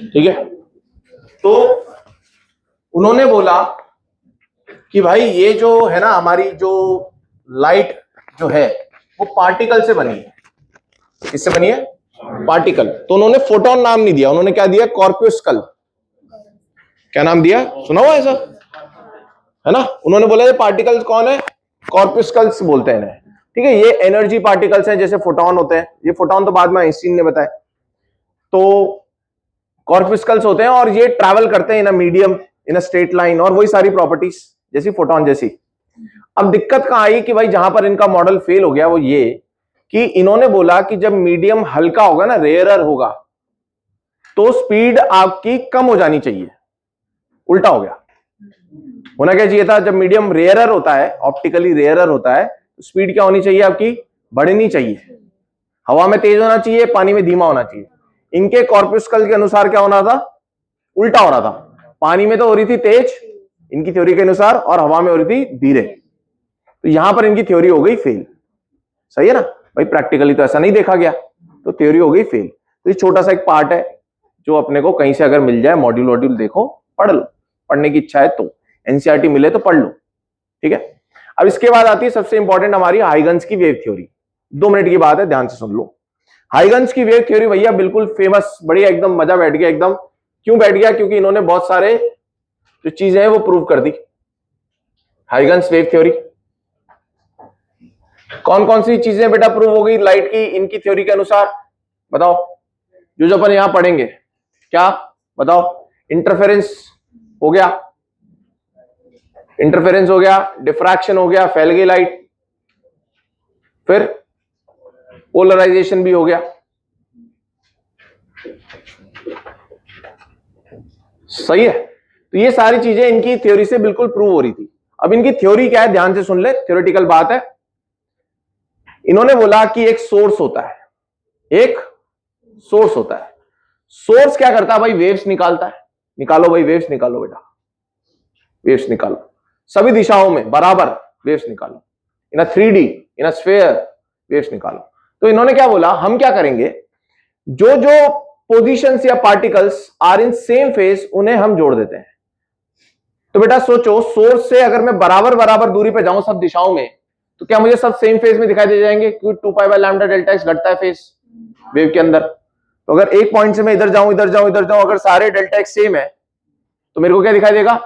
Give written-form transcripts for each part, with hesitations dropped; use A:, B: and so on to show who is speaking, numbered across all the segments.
A: ठीक है। तो उन्होंने बोला कि भाई ये जो है ना हमारी जो लाइट जो है वो पार्टिकल से बनी है। किससे बनी है? पार्टिकल। तो उन्होंने फोटोन नाम नहीं दिया, उन्होंने क्या दिया? कॉर्पस्कल। क्या नाम दिया? सुना हुआ ऐसा है ना? उन्होंने बोला ये पार्टिकल्स कौन है? कॉर्पस्कल्स बोलते हैं इन्हें। ठीक है, ये एनर्जी पार्टिकल्स हैं, जैसे फोटोन होते हैं। ये फोटोन तो बाद में आइंस्टीन ने बताया। तो कॉर्पस्कल्स होते हैं और ये ट्रैवल करते हैं in a medium, in a straight line, और वही सारी प्रॉपर्टीज जैसी फोटोन जैसी। अब दिक्कत कहां आई कि भाई जहां पर इनका मॉडल फेल हो गया वो ये कि इन्होंने बोला कि जब मीडियम हल्का होगा ना, रेयरर होगा, तो स्पीड आपकी कम हो जानी चाहिए। उल्टा हो गया। होना क्या चाहिए था? जब मीडियम रेयरर होता है, ऑप्टिकली रेयरर होता है, तो स्पीड क्या होनी चाहिए आपकी? बढ़नी चाहिए। हवा में तेज होना चाहिए, पानी में धीमा होना चाहिए। इनके कॉर्पस्कल के अनुसार क्या होना था? उल्टा हो रहा था। पानी में तो हो रही थी तेज इनकी थ्योरी के अनुसार, और हवा में हो रही थी धीरे। तो यहां पर इनकी थ्योरी हो गई फेल। सही है ना भाई? प्रैक्टिकली तो ऐसा नहीं देखा गया, तो थ्योरी हो गई फेल। तो ये छोटा सा एक पार्ट है जो अपने को कहीं से अगर मिल जाए, मॉड्यूल वॉड्यूल देखो, पढ़ लो, पढ़ने की इच्छा है तो, एनसीईआरटी मिले तो पढ़ लो। ठीक है। अब इसके बाद आती है सबसे इंपॉर्टेंट हमारी हाइगन्स की वेव थ्योरी। 2 मिनट की बात है, ध्यान से सुन लो। हाइगन्स की वेव थ्योरी भैया बिल्कुल फेमस, बढ़िया, एकदम मजा बैठ गया एकदम। क्यों बैठ गया? क्योंकि इन्होंने बहुत सारे जो चीजें हैं वो प्रूव कर दी। हाइगन्स वेव थ्योरी कौन कौन सी चीजें बेटा प्रूव हो गई लाइट की इनकी थ्योरी के अनुसार? बताओ, जो अपन यहां पढ़ेंगे। क्या बताओ? इंटरफेरेंस हो गया, इंटरफेरेंस हो गया, डिफ्रैक्शन हो गया, फैल गई लाइट, फिर पोलराइजेशन भी हो गया। सही है। तो ये सारी चीजें इनकी थ्योरी से बिल्कुल प्रूव हो रही थी। अब इनकी थ्योरी क्या है, ध्यान से सुन ले, थ्योरेटिकल बात है। इन्होंने बोला कि एक सोर्स होता है, एक सोर्स होता है। सोर्स क्या करता है भाई? वेव्स निकालता है। निकालो भाई, वेव्स निकालो बेटा, वेव्स निकालो, सभी दिशाओं में बराबर वेव्स निकालो। इन अ 3D, in a sphere waves निकालो। तो इन्होंने क्या बोला, हम क्या करेंगे, जो जो पोजीशंस या particles are in same phase उन्हें हम जोड़ देते हैं। तो बेटा सोचो, सोर्स से अगर मैं बराबर बराबर दूरी पे जाऊं सब दिशाओं में, तो क्या मुझे सब सेम फेज में दिखाई दे जाएंगे? क्योंकि 2π/λ डेल्टा x घटता है फेज वेव के अंदर। तो अगर एक पॉइंट से मैं इधर जाऊं इधर जाऊं इधर जाऊं, अगर सारे डेल्टा x सेम है तो मेरे को क्या दिखाई देगा?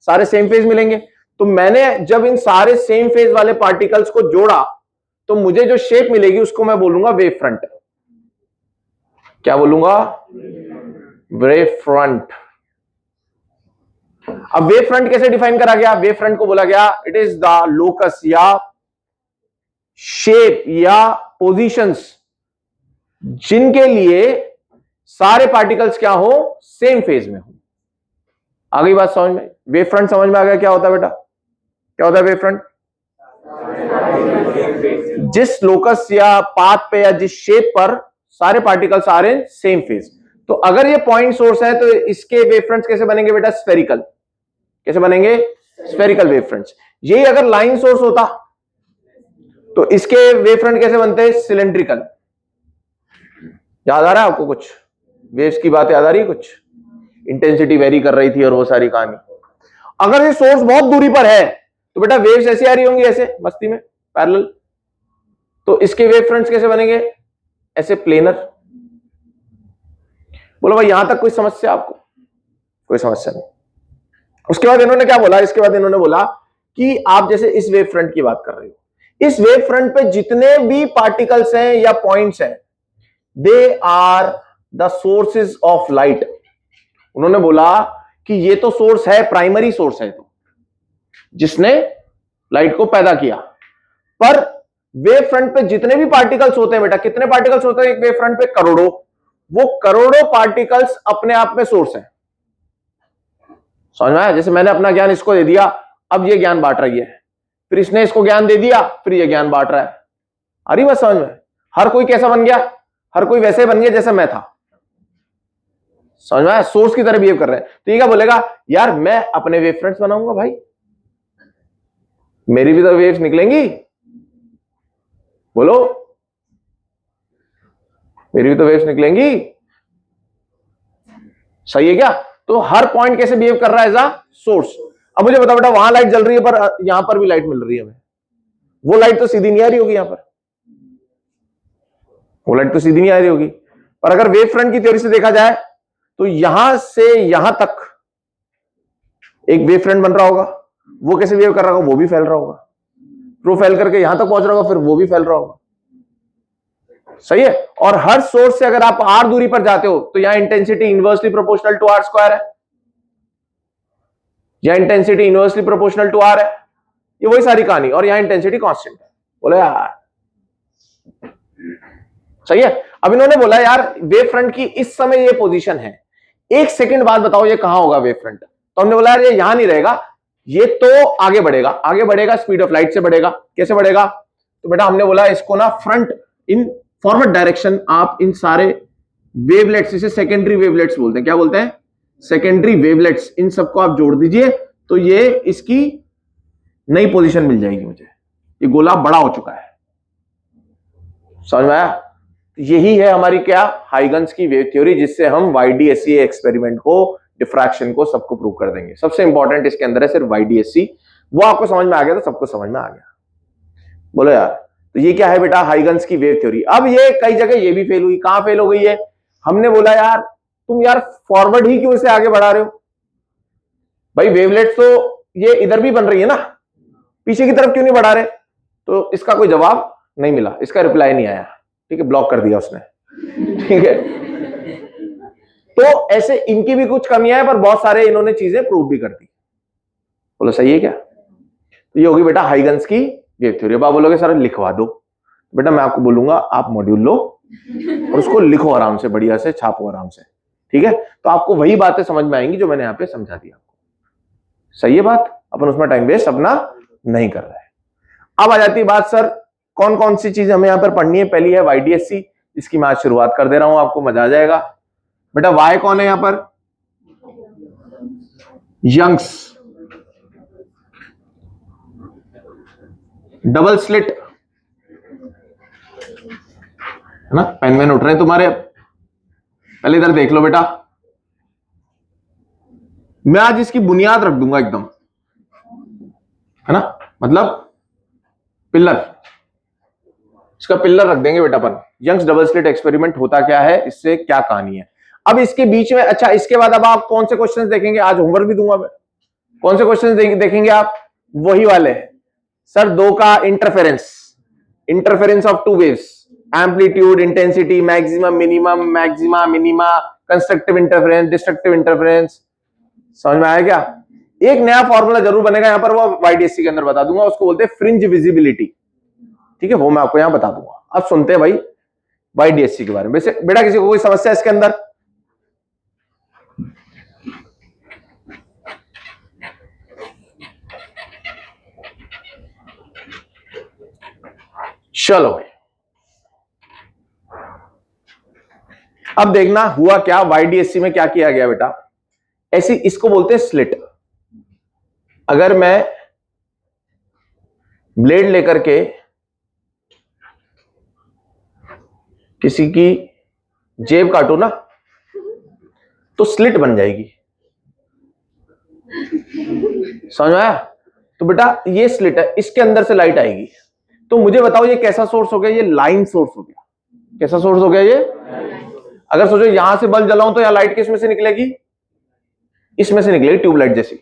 A: सारे सेम फेज मिलेंगे। तो मैंने जब इन सारे सेम फेज वाले पार्टिकल्स को जोड़ा तो मुझे जो शेप मिलेगी उसको मैं बोलूंगा वेव फ्रंट। क्या बोलूंगा? Wave front. अब वेव फ्रंट कैसे डिफाइन करा गया? वेव फ्रंट को बोला गया इट इज द लोकस या शेप या पोजीशंस जिनके लिए सारे पार्टिकल्स क्या हो? सेम फेज में हो। आ गई बात समझ में? वेव फ्रंट समझ में आ गया क्या होता है बेटा? क्या होता है वेव फ्रंट? जिस लोकस या पाथ पे या जिस शेप पर सारे पार्टिकल्स आ रहे हैं सेम फेज। तो अगर ये पॉइंट सोर्स है तो इसके वेव फ्रंट्स कैसे बनेंगे बेटा? स्फेरिकल। कैसे बनेंगे? Spherical wave fronts. यही अगर लाइन सोर्स होता तो इसके वेव फ्रंट कैसे बनते हैं? सिलेंड्रिकल। याद आ रहा है आपको कुछ? वेव्स की बात याद आ रही है कुछ? इंटेंसिटी वेरी कर रही थी और वो सारी कहानी। अगर ये सोर्स बहुत दूरी पर है तो बेटा वेव्स ऐसी आ रही होंगी, ऐसे मस्ती में पैरेलल। तो इसके वेव फ्रंट्स कैसे बनेंगे? ऐसे प्लेनर। बोलो भाई यहां तक कोई समस्या आपको? कोई समस्या नहीं। उसके बाद इन्होंने क्या बोला? इसके बाद इन्होंने बोला कि आप जैसे इस वेव फ्रंट की बात कर रहे हो, इस वेव फ्रंट पे जितने भी पार्टिकल्स हैं या पॉइंट्स हैं, they are the sources of light. उन्होंने बोला कि ये तो सोर्स है, प्राइमरी सोर्स है, तो जिसने लाइट को पैदा किया। पर वेव फ्रंट पे जितने भी पार्टिकल्स होते हैं बेटा, कितने पार्टिकल्स होते हैं एक वेव फ्रंट पे? करोड़ों। वो करोड़ों पार्टिकल्स अपने आप में सोर्स है। समझ में आया? जैसे मैंने अपना ज्ञान इसको दे दिया, अब ये ज्ञान बांट रही है, फिर इसने इसको ज्ञान दे दिया, फिर ये ज्ञान बांट रहा है। आ रही बात समझ में? हर कोई कैसा बन गया? हर कोई वैसे बन गया जैसे मैं था। समझ में आया? सोर्स की तरह बिहेव कर रहे हैं। तो ये क्या बोलेगा? यार मैं अपने वेव फ्रंट्स बनाऊंगा भाई, मेरी भी तो वेव्स निकलेंगी। बोलो, मेरी भी तो वेव्स निकलेंगी। सही है क्या? तो हर पॉइंट कैसे बिहेव कर रहा है एज अ सोर्स। अब मुझे बताओ बेटा, वहां लाइट जल रही है पर यहां पर भी लाइट मिल रही है हमें, वो लाइट तो सीधी नहीं आ रही होगी, यहां पर वो लाइट तो सीधी नहीं आ रही होगी। पर अगर वेव फ्रंट की थ्योरी से देखा जाए तो यहां से यहां तक एक वेव फ्रंट बन रहा होगा, वो कैसे बिहेव कर रहा होगा, वो भी फैल रहा होगा, वो फैल करके यहां तक पहुंच रहा होगा, फिर वो भी फैल रहा होगा। सही है। और हर सोर्स से अगर आप आर दूरी पर जाते हो तो यहां intensity inversely proportional to R square है, यहां intensity inversely proportional to R है, ये वही सारी कहानी। और यहां इंटेंसिटी कांस्टेंट है। बोले यार सही है। अब इन्होंने बोला यार वेव फ्रंट की इस समय ये पोजीशन है, एक सेकंड बाद बताओ ये कहां होगा वेव फ्रंट। तो हमने बोला यार ये यहां नहीं रहेगा, ये तो आगे बढ़ेगा, आगे बढ़ेगा स्पीड ऑफ लाइट से बढ़ेगा। कैसे बढ़ेगा? तो बेटा हमने बोला इसको ना फ्रंट इन फॉरवर्ड डायरेक्शन, आप इन सारे वेवलेट्स, इसे सेकेंडरी वेवलेट्स बोलते हैं। क्या बोलते हैं? Secondary wavelets. इन सबको आप जोड़ दीजिए तो ये इसकी नई पोजीशन मिल जाएगी मुझे। ये गोला बड़ा हो चुका है, समझ में आया? यही है हमारी क्या, हाइगन्स की वेव थ्योरी, जिससे हम YDSC एक्सपेरिमेंट को, डिफ्रैक्शन को, सबको प्रूव कर देंगे। सबसे इंपॉर्टेंट इसके अंदर है सिर्फ YDSC। वो आपको समझ में आ गया तो सबको समझ में आ गया। बोलो यार, तो ये क्या है बेटा? हाइगन्स की वेव थ्योरी। अब ये कई जगह ये भी फेल हुई। कहां फेल हो गई है? हमने बोला यार तुम यार फॉरवर्ड ही क्यों इसे आगे बढ़ा रहे हो भाई? वेवलेट्स तो ये इधर भी बन रही है ना, पीछे की तरफ क्यों नहीं बढ़ा रहे? तो इसका कोई जवाब नहीं मिला, इसका रिप्लाई नहीं आया। ठीक है, ब्लॉक कर दिया उसने। ठीक है, तो ऐसे इनकी भी कुछ कमियां हैं, पर बहुत सारे इन्होंने चीजें प्रूव भी कर दी। बोलो सही है क्या? तो ये होगी बेटा हाइगन्स की वेव थ्योरी। अब आप बोलोगे सर लिखवा दो। बेटा मैं आपको बोलूंगा आप मॉड्यूल लो और उसको लिखो आराम से, बढ़िया से छापो आराम से। ठीक है, तो आपको वही बातें समझ में आएंगी जो मैंने यहां पे समझा दी आपको। सही है बात? अपन उसमें टाइम वेस्ट अपना नहीं कर रहे हैं। अब आ जाती है बात, सर कौन कौन सी चीज हमें यहां पर पढ़नी है? पहली है YDSC, इसकी मैं आज शुरुआत कर दे रहा हूं, आपको मजा आ जाएगा। बेटा Y कौन है यहां पर? यंग्स डबल स्लिट, है ना? पेन वेन उठ रहे हैं तुम्हारे, पहले इधर देख लो बेटा। मैं आज इसकी बुनियाद रख दूंगा एकदम, है ना, मतलब पिलर, इसका पिलर रख देंगे बेटा अपन। यंग्स डबल स्लिट एक्सपेरिमेंट होता क्या है, इससे क्या कहानी है। अब इसके बीच में, अच्छा इसके बाद अब आप कौन से क्वेश्चंस देखेंगे? आज होमवर्क भी दूंगा मैं। कौन से क्वेश्चंस देखेंगे आप? वही वाले सर, दो का interference, interference of two waves, amplitude, intensity, maximum minimum, maxima minima, constructive interference, destructive interference. समझ में आया क्या? एक नया फॉर्मूला जरूर बनेगा यहां पर, वो YDSC के अंदर बता दूंगा, उसको बोलते हैं फ्रिंज विजिबिलिटी। ठीक है, वो मैं आपको यहां बता दूंगा। अब सुनते हैं भाई YDSC के बारे में। वैसे बेटा किसी को कोई समस्या इसके अंदर? चलो भाई, अब देखना हुआ क्या YDSC में, क्या किया गया बेटा। ऐसी, इसको बोलते हैं स्लिट। अगर मैं ब्लेड लेकर के किसी की जेब काटू ना, तो स्लिट बन जाएगी। समझ में आया? तो बेटा ये स्लिट है, इसके अंदर से लाइट आएगी। तो मुझे बताओ ये कैसा सोर्स हो गया? ये लाइन सोर्स हो गया। कैसा सोर्स हो गया ये? अगर सोचो यहां से बल्ब जलाऊं तो यहां लाइट किस में से निकलेगी? इसमें से निकलेगी, ट्यूबलाइट जैसी।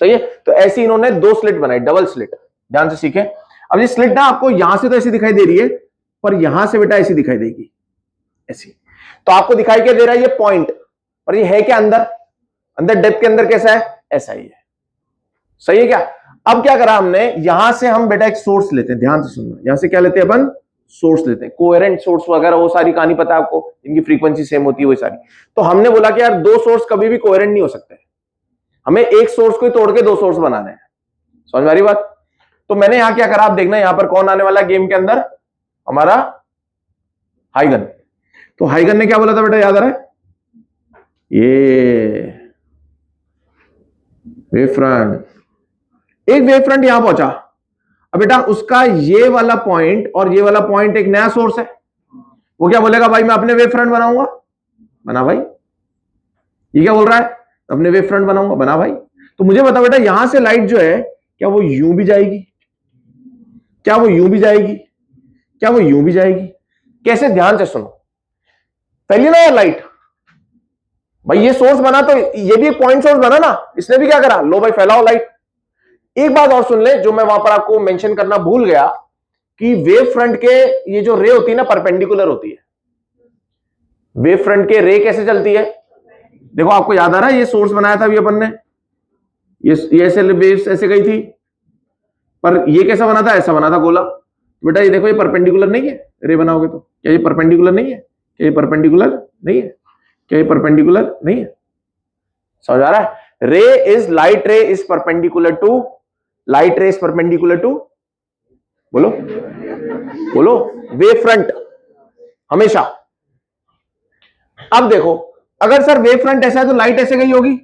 A: सही है। तो ऐसी इन्होंने दो स्लिट बनाई, डबल स्लिट। ध्यान से सीखें। अब ये स्लिट ना आपको यहां से तो ऐसी दिखाई दे रही है, पर यहां से बेटा ऐसी दिखाई देगी, ऐसी। तो आपको दिखाई क्या दे रहा है? ये पॉइंट। पर ये है क्या अंदर? अंदर डेप्थ के अंदर कैसा है? ऐसा ही है। सही है क्या? अब क्या करा हमने, यहां से हम बेटा एक सोर्स लेते हैं, ध्यान से सुनना। यहां से क्या लेते हैं अपन? सोर्स लेते हैं, कोहेरेंट सोर्स वगैरह, वो सारी कहानी पता है आपको, इनकी फ्रीक्वेंसी सेम होती है, वो सारी। तो हमने बोला कि यार दो सोर्स कभी भी कोहेरेंट नहीं हो सकते, हमें एक सोर्स को तोड़ के दो सोर्स बनाने हैं। समझ में आ रही बात? तो मैंने यहां क्या करा, आप देखना यहां पर कौन आने वाला है गेम के अंदर? हमारा हाइगन। तो हाइगन ने क्या बोला था बेटा, याद आ रहा है? ये वेव फ्रंट, एक वेव फ्रंट यहां पहुंचा। अब बेटा उसका ये वाला पॉइंट और ये वाला पॉइंट एक नया सोर्स है। वो क्या बोलेगा? भाई मैं अपने वेव फ्रंट बनाऊंगा। बना भाई। ये क्या बोल रहा है, अपने वेव फ्रंट बनाऊंगा, बना भाई। तो मुझे बता बेटा, यहां से लाइट जो है क्या वो यूं भी जाएगी, क्या वो यूं भी जाएगी, क्या वो यूं भी जाएगी? कैसे, ध्यान से सुनो। पहली ना यार लाइट, भाई ये सोर्स बना तो ये भी एक पॉइंट सोर्स बना ना, इसने भी क्या करा, लो भाई फैलाओ लाइट। एक बात और सुन ले जो मैं वहां पर आपको मेंशन करना भूल गया, कि वेव फ्रंट के ये जो रे होती है ना परपेंडिकुलर होती है। वेव फ्रंट के रे कैसे चलती है, देखो आपको याद आ रहा है, ये सोर्स बनाया था अभी अपन ने, ये ऐसे वेव्स ऐसे गई थी, पर ये कैसा बना था, ऐसा बना था गोला। बेटा ये देखो ये परपेंडिकुलर नहीं है, रे बनाओगे तो क्या ये परपेंडिकुलर नहीं है, क्या ये परपेंडिकुलर नहीं है, क्या ये परपेंडिकुलर नहीं है? समझ आ रहा है? Ray is light, ray is perpendicular to, light ray is perpendicular to, बोलो बोलो, वेव फ्रंट हमेशा। अब देखो, अगर सर वेव फ्रंट ऐसा है तो लाइट ऐसे गई होगी,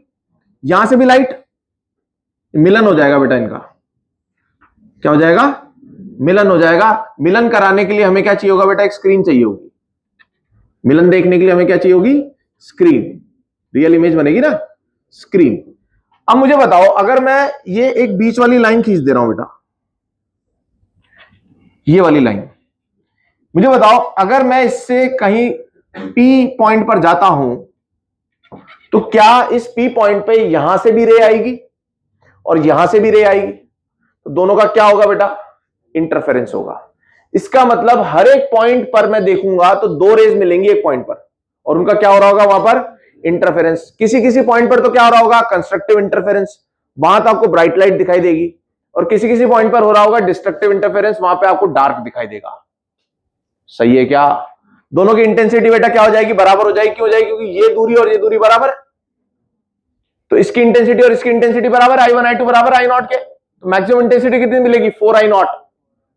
A: यहां से भी लाइट, मिलन हो जाएगा बेटा इनका, क्या हो जाएगा, मिलन हो जाएगा। मिलन कराने के लिए हमें क्या चाहिए होगा बेटा, एक स्क्रीन चाहिए होगी। मिलन देखने के लिए हमें क्या चाहिए होगी, स्क्रीन। रियल इमेज बनेगी ना, स्क्रीन। अब मुझे बताओ, अगर मैं ये एक बीच वाली लाइन खींच दे रहा हूं बेटा, ये वाली लाइन, मुझे बताओ अगर मैं इससे कहीं पी पॉइंट पर जाता हूं तो क्या इस पी पॉइंट पे यहां से भी रे आएगी और यहां से भी रे आएगी, तो दोनों का क्या होगा बेटा, इंटरफेरेंस होगा। इसका मतलब हर एक पॉइंट पर मैं देखूंगा तो दो रेज मिलेंगी एक पॉइंट पर, और उनका क्या हो रहा होगा वहां पर, इंटरफेरेंस। किसी किसी पॉइंट पर तो क्या हो रहा होगा, कंस्ट्रक्टिव इंटरफेरेंस, वहां तो आपको ब्राइट लाइट दिखाई देगी, और किसी किसी पॉइंट पर हो रहा होगा डिस्ट्रक्टिव इंटरफेरेंस, वहां पे आपको डार्क दिखाई देगा। सही है क्या? दोनों की इंटेंसिटी बेटा क्या हो जाएगी, बराबर हो जाएगी। क्यों हो जाएगी, क्योंकि ये दूरी और ये दूरी बराबर है, तो इसकी इंटेंसिटी और इसकी इंटेंसिटी बराबर, I1 I2 बराबर I0 के। तो मैक्सिमम इंटेंसिटी कितनी मिलेगी, 4I0,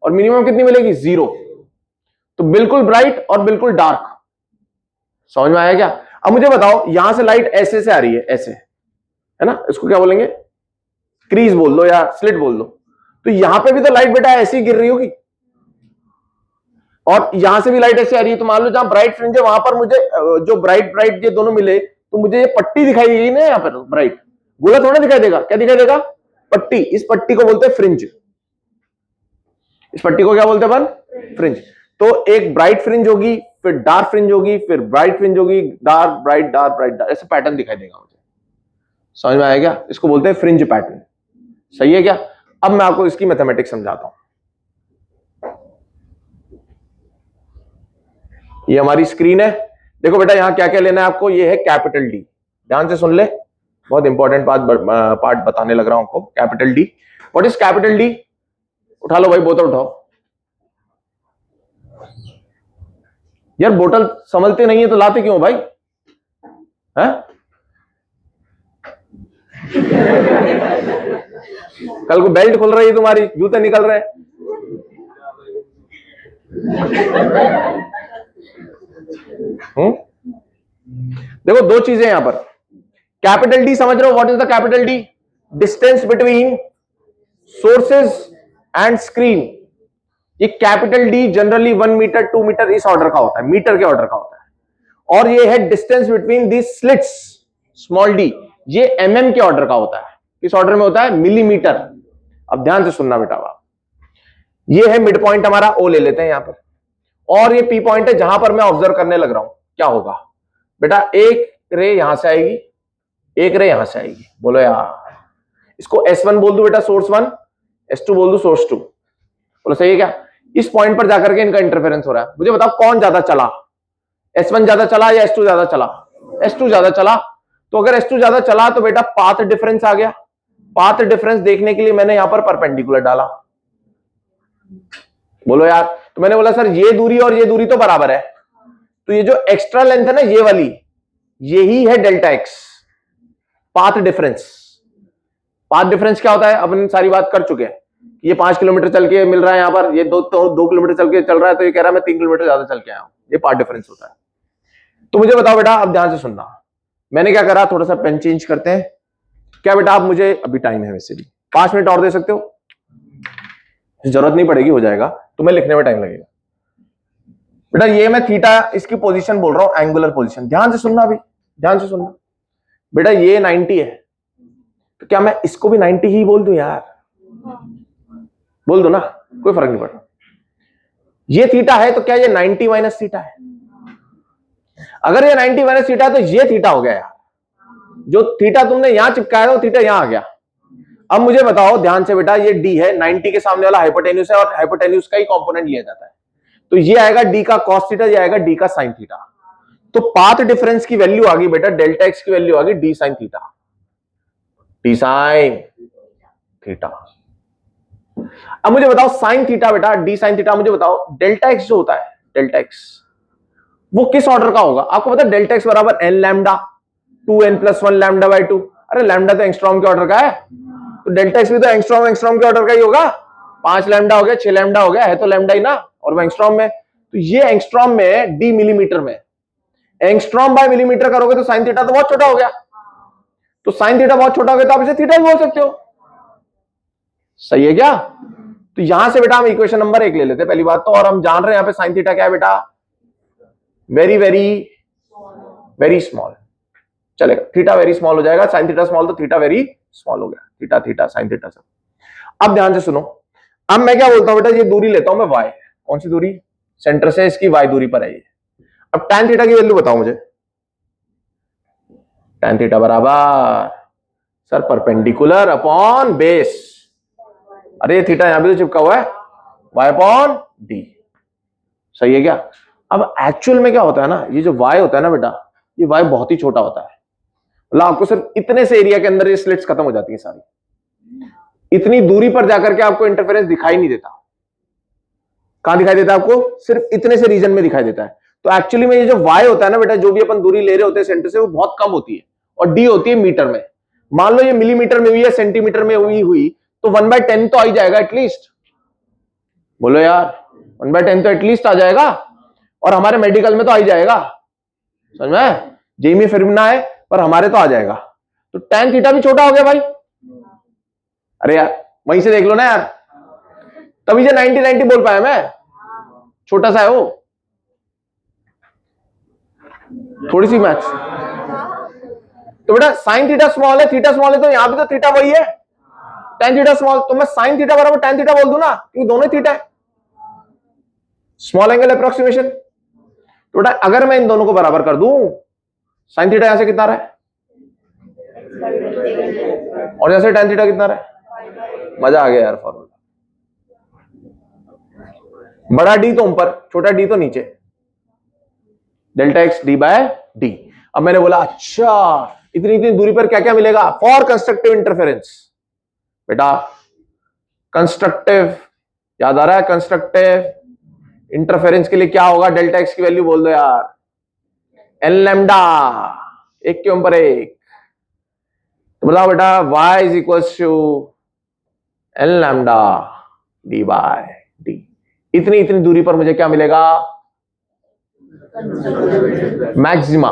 A: और मिनिमम कितनी मिलेगी, 0। तो बिल्कुल ब्राइट और बिल्कुल डार्क। समझ में आया क्या? अब मुझे बताओ, यहां से लाइट ऐसे से आ रही है, ऐसे है ना, इसको क्या बोलेंगे, क्रीज बोल दो या स्लिट बोल दो। तो यहां पे भी तो लाइट बेटा ऐसी गिर रही होगी, और यहां से भी लाइट ऐसे आ रही है। तो मान लो जहां ब्राइट फ्रिंज है वहां पर मुझे जो ब्राइट ब्राइट ये दोनों मिले, तो मुझे ये पट्टी दिखाई देगी ना यहाँ पर, ब्राइट गोला थोड़ा दिखाई देगा, क्या दिखाई देगा, पट्टी। इस पट्टी को बोलते हैं फ्रिंज, इस पट्टी को क्या बोलते हैं अपन, फ्रिंज। तो एक ब्राइट फ्रिंज होगी, फिर डार्क फ्रिंज होगी, फिर ब्राइट फ्रिंज होगी, dark bright dark bright dark, ऐसे पैटर्न दिखाई देगा मुझे। समझ में आया क्या? इसको बोलते हैं फ्रिंज पैटर्न। सही है क्या? अब मैं आपको इसकी मैथमेटिक्स समझाता हूं। ये हमारी स्क्रीन है, देखो बेटा यहां क्या क्या लेना है आपको, ये है कैपिटल डी, ध्यान से सुन ले, बहुत इंपॉर्टेंट पार्ट बताने लग रहा हूं आपको। Capital D, what is capital D? उठा लो भाई बोतल उठाओ। यार बोतल संभलते नहीं है तो लाते क्यों भाई, हैं? कल को बेल्ट खुल रही है तुम्हारी, जूते निकल रहे हैं। देखो दो चीजें यहां पर, कैपिटल डी समझ रहे हो, what is the capital D? Distance between sources and screen. ये capital D generally 1 metre 2 metre इस ऑर्डर का होता है, मीटर के ऑर्डर का होता है। और ये है distance between the slits, small D, ये mm के ऑर्डर का होता है। किस ऑर्डर में होता है, मिलीमीटर। अब ध्यान से सुनना बेटा, ये है मिड पॉइंट हमारा, ओ ले लेते हैं यहां पर, और ये पी पॉइंट है जहां पर मैं ऑब्जर्व करने लग रहा हूं। क्या होगा बेटा, एक रे यहां से आएगी, एक रे यहां से आएगी, बोलो यार। इसको S1 बोल दू बेटा, सोर्स 1, S2 बोल दू, सोर्स 2, बोलो सही है क्या? इस पॉइंट पर जाकर के इनका इंटरफेरेंस हो रहा है। मुझे बताओ कौन ज्यादा चला, S1 ज्यादा चला या S2 ज्यादा चला? S2 ज्यादा चला। तो अगर S2 ज्यादा चला तो बेटा पाथ डिफरेंस आ गया। पाथ डिफरेंस देखने के लिए मैंने यहां पर परपेंडिकुलर डाला, बोलो यार। तो मैंने बोला सर ये दूरी और ये दूरी तो बराबर है, तो ये जो एक्स्ट्रा लेंथ है ना ये वाली, यही है delta x, path difference. Path difference क्या होता है, अपन सारी बात कर चुके हैं। ये 5 किलोमीटर चल के मिल रहा है यहां पर, ये 2 किलोमीटर चल के चल रहा है, तो ये कह रहा है मैं 3 किलोमीटर ज्यादा चल के आया हूं, ये पाथ डिफरेंस होता है। तो मुझे बताओ बेटा, अब ध्यान से सुनना, मैंने क्या करा, थोड़ा सा पेन चेंज करते हैं। क्या बेटा आप मुझे, अभी टाइम है वैसे भी, 5 मिनट और दे सकते हो? जरूरत नहीं पड़ेगी, हो जाएगा, तुम्हें लिखने में टाइम लगेगा बेटा। ये मैं थीटा इसकी पोजीशन बोल रहा हूं, एंगुलर पोजीशन। ध्यान से सुनना, अभी ध्यान से सुनना। बेटा ये 90 है, तो क्या मैं इसको भी 90 ही बोल दूं यार? बोल दो ना, कोई फर्क नहीं पड़ता। ये थीटा है तो क्या ये 90 माइनस थीटा है? अगर ये 90 माइनस थीटा है तो ये थीटा हो गया यार। जो थीटा तुमने यहां चिपकाया था वो थीटा यहां आ गया। अब मुझे बताओ ध्यान से बेटा, ये डी है, 90 के सामने वाला हाइपोटेन्यूज है और हाइपोटेन्यूज का ही कंपोनेंट लिया जाता है, तो ये आएगा डी का कॉस थीटा, ये आएगा डी का साइन थीटा। तो पाथ डिफरेंस की वैल्यू आ गई बेटा, डेल्टा एक्स की वैल्यू आ गई D sine theta, D sine theta. अब मुझे बताओ साइन थीटा बेटा, डी साइन थीटा, मुझे बताओ डेल्टा एक्स जो होता है, डेल्टा एक्स वो किस ऑर्डर का होगा? आपको पता है डेल्टा एक्स बराबर N lambda 2n+1 lambda by 2। अरे लैम्डा तो एंगस्ट्रॉम के ऑर्डर का है, तो डेल्टा एक्स भी तो एंगस्ट्रॉम के ऑर्डर का ही होगा। 5 लैम्डा हो गया, 6 लैम्डा हो गया, है तो लैम्डा ही ना, और वो एंगस्ट्रॉम में, तो ये एंगस्ट्रॉम में डी मिलीमीटर में, एंगस्ट्रॉम बाय मिलीमीटर करोगे तो साइन थीटा तो बहुत छोटा हो गया, तो साइन थीटा बहुत छोटा हो गया तो आप इसे थीटा भी बोल सकते हो। सही है क्या? तो यहां से बेटा हम इक्वेशन नंबर 1 ले लेते हैं पहली बात तो, और हम जान रहे हैं यहां पे साइन थीटा क्या है बेटा, वेरी वेरी वेरी स्मॉल। चलेगा, थीटा वेरी स्मॉल हो जाएगा, साइन थीटा स्मॉल तो थीटा वेरी स्मॉल हो गया, थीटा थीटा साइन थीटा सब। अब ध्यान से सुनो, अब मैं क्या बोलता हूं बेटा, ये दूरी लेता हूं मैं y, कौन सी दूरी? सेंटर से इसकी y दूरी पर है ये। अब tan थीटा की वैल्यू बताओ मुझे। tan थीटा बराबर सर परपेंडिकुलर अपॉन बेस, अरे थीटा यहां भी तो चिपका हुआ है, y अपॉन d। सही है क्या? अब एक्चुअल में क्या होता है ना, ये जो y होता है ना बेटा, ये y बहुत ही छोटा होता है, मतलब आपको सिर्फ इतने से एरिया के अंदर ये स्लिट्स खत्म हो जाती है सारी, इतनी दूरी पर जाकर के आपको इंटरफेरेंस दिखाई नहीं देता। कहां दिखाई देता है आपको? सिर्फ इतने से रीजन में दिखाई देता है। तो एक्चुअली में ये जो y होता है ना बेटा, जो भी अपन दूरी ले रहे होते हैं सेंटर से, वो बहुत कम होती है, और d होती है मीटर में। मान लो ये मिलीमीटर में हुई है, सेंटीमीटर में हुई तो 1/10 तो आ ही जाएगा एटलीस्ट। बोलो यार, 1/10 तो एटलीस्ट आ जाएगा, और हमारे मेडिकल में तो आ ही जाएगा, समझ में? जेई में फिर ना है, पर हमारे तो आ जाएगा। तो tan थीटा भी छोटा हो गया भाई। अरे यार वहीं से देख लो ना यार, तभी जो 90 बोल पाया मैं, छोटा सा है वो, थोड़ी सी मैथ्स। तो बेटा साइन थीटा स्मॉल है, थीटा स्मॉल है, तो यहां भी तो थीटा वही है, tan थीटा स्मॉल, तो मैं साइन थीटा बराबर tan थीटा बोल दूं ना, क्योंकि दोनों थीटा है, स्मॉल एंगल अप्रोक्सीमेशन। तो बेटा अगर मैं इन दोनों को बराबर कर दूं, साइन थीटा यहां से कितना रहा है और यहां से tan थीटा कितना रहा है, मजा आ गया यार फॉर्मूला। बड़ा डी तो ऊपर, छोटा डी तो नीचे, delta X D by D. अब मैंने बोला अच्छा इतनी इतनी दूरी पर क्या क्या मिलेगा फॉर कंस्ट्रक्टिव इंटरफेरेंस। बेटा कंस्ट्रक्टिव याद आ रहा है, कंस्ट्रक्टिव इंटरफेरेंस के लिए क्या होगा, डेल्टा एक्स की वैल्यू बोल दो यार, एन लैम्डा, एक के ऊपर एक। तो बोला बेटा y is equal to N lambda D by D. इतनी इतनी दूरी पर मुझे क्या मिलेगा, मैक्सिमा।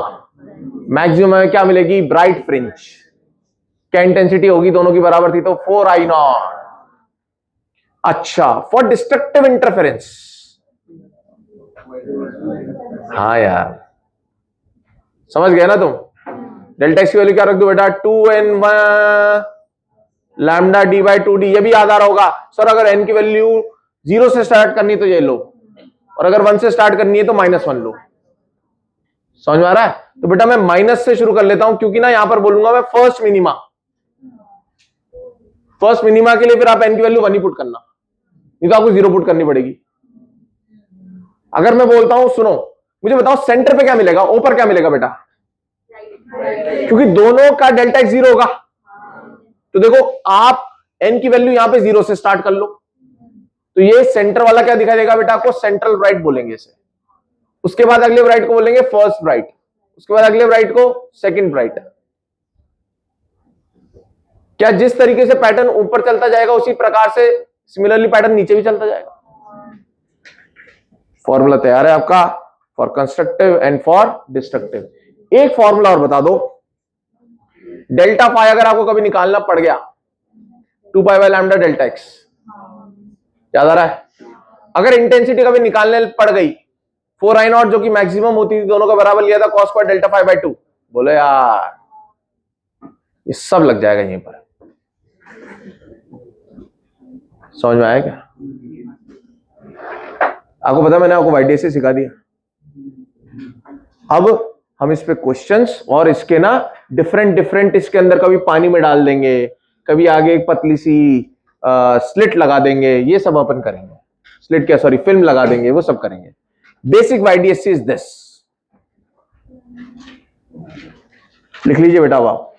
A: मैक्सिमम में क्या मिलेगी, ब्राइट फ्रिंज। क्या इंटेंसिटी होगी, दोनों की बराबर थी तो 4I0। अच्छा फॉर डिस्ट्रक्टिव इंटरफेरेंस, हाँ यार समझ गए ना तुम। डेल्टा एक्स की वैल्यू क्या रख दो बेटा, 2n lambda D by 2d। ये भी याद आ रहा होगा सर, अगर n की वैल्यू 0 से स्टार्ट करनी है तो ये लो, और अगर 1 से स्टार्ट करनी है तो -1 लो। समझ में आ रहा है? तो बेटा मैं माइनस से शुरू कर लेता हूं, क्योंकि ना यहां पर बोलूंगा मैं फर्स्ट मिनिमा। फर्स्ट मिनिमा के लिए फिर आप n की वैल्यू 1 ही पुट करना, नहीं तो आपको 0 पुट करनी पड़ेगी। अगर मैं बोलता हूं सुनो, मुझे बताओ सेंटर पे क्या मिलेगा, ओ पर क्या मिलेगा बेटा, क्योंकि दोनों का डेल्टा एक्स 0 होगा। तो देखो आप n की वैल्यू यहां पे 0 से स्टार्ट कर लो, तो ये सेंटर वाला क्या दिखाई देगा बेटा आपको, सेंट्रल ब्राइट बोलेंगे इसे। उसके बाद अगले ब्राइट को बोलेंगे फर्स्ट ब्राइट, उसके बाद अगले ब्राइट को सेकंड ब्राइट। क्या जिस तरीके से पैटर्न ऊपर चलता जाएगा उसी प्रकार से सिमिलरली पैटर्न नीचे भी चलता जाएगा। फॉर्मूला तैयार है आपका for constructive and for destructive. एक फॉर्मूला और बता दो, डेल्टा फाई अगर आपको कभी निकालना पड़ गया, 2 पाई लैम्डा डेल्टा एक्स, याद आ रहा है? अगर इंटेंसिटी कभी निकालने पड़ गई, 4I0 जो कि मैक्सिमम होती थी, दोनों का बराबर लिया था cos² डेल्टा फाई बाई 2। बोलो यार ये सब लग जाएगा यहीं पर। समझ में आया क्या? आपको पता मैंने आपको YDSC सिखा दिया। अब हम इस पे क्वेश्चंस और इसके ना डिफरेंट इसके अंदर कभी पानी में डाल देंगे, कभी आगे एक पतली सी स्लिट लगा देंगे, ये सब अपन करेंगे। स्लिट क्या, सॉरी, फिल्म लगा देंगे, वो सब करेंगे। Basic YDSC is this. लिख लीजिए बेटा आप।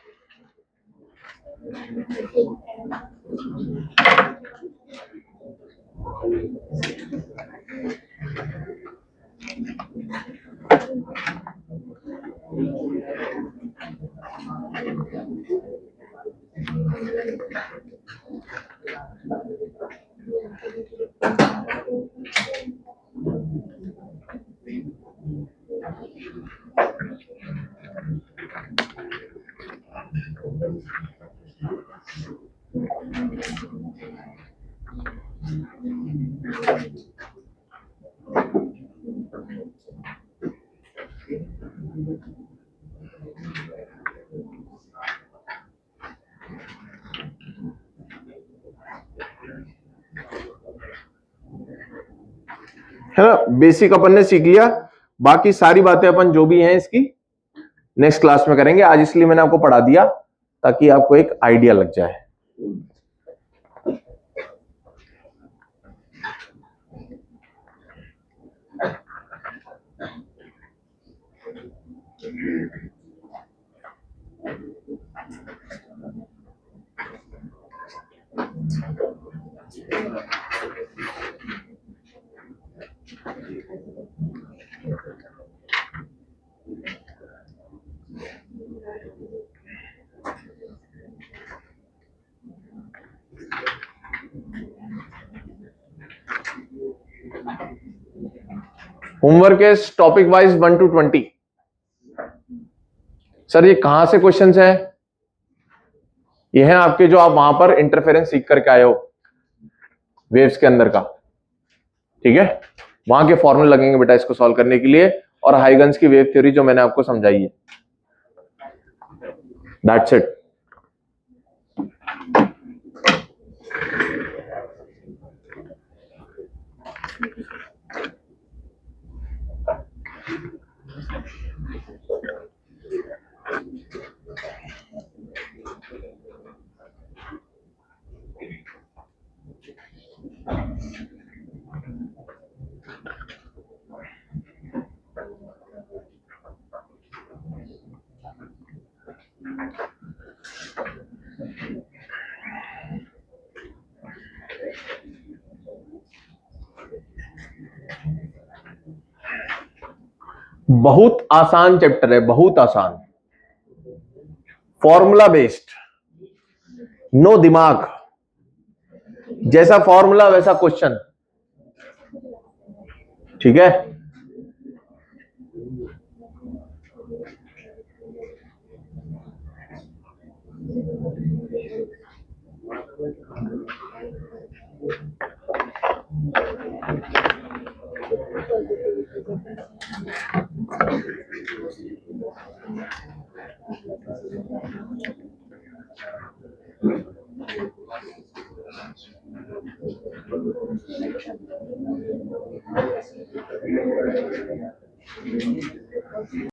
A: है ना, बेसिक अपन ने सीख लिया। बाकी सारी बातें अपन जो भी हैं इसकी नेक्स्ट क्लास में करेंगे। आज इसलिए मैंने आपको पढ़ा दिया ताकि आपको एक आइडिया लग जाए। Homework is topic wise 1 to 20। Sir ये कहां से क्वेश्चंस है? ये है आपके जो आप वहां पर इंटरफेरेंस सीख करके आए हो वेव्स के अंदर का, ठीक है? वहां के फॉर्मूले लगेंगे बेटा इसको सॉल्व करने के लिए, और हाइगन्स की वेव थ्योरी जो मैंने आपको समझाई है। That's it. बहुत आसान चैप्टर है, बहुत आसान, फॉर्मूला बेस्ड, नो दिमाग, जैसा फॉर्मूला वैसा क्वेश्चन, ठीक है।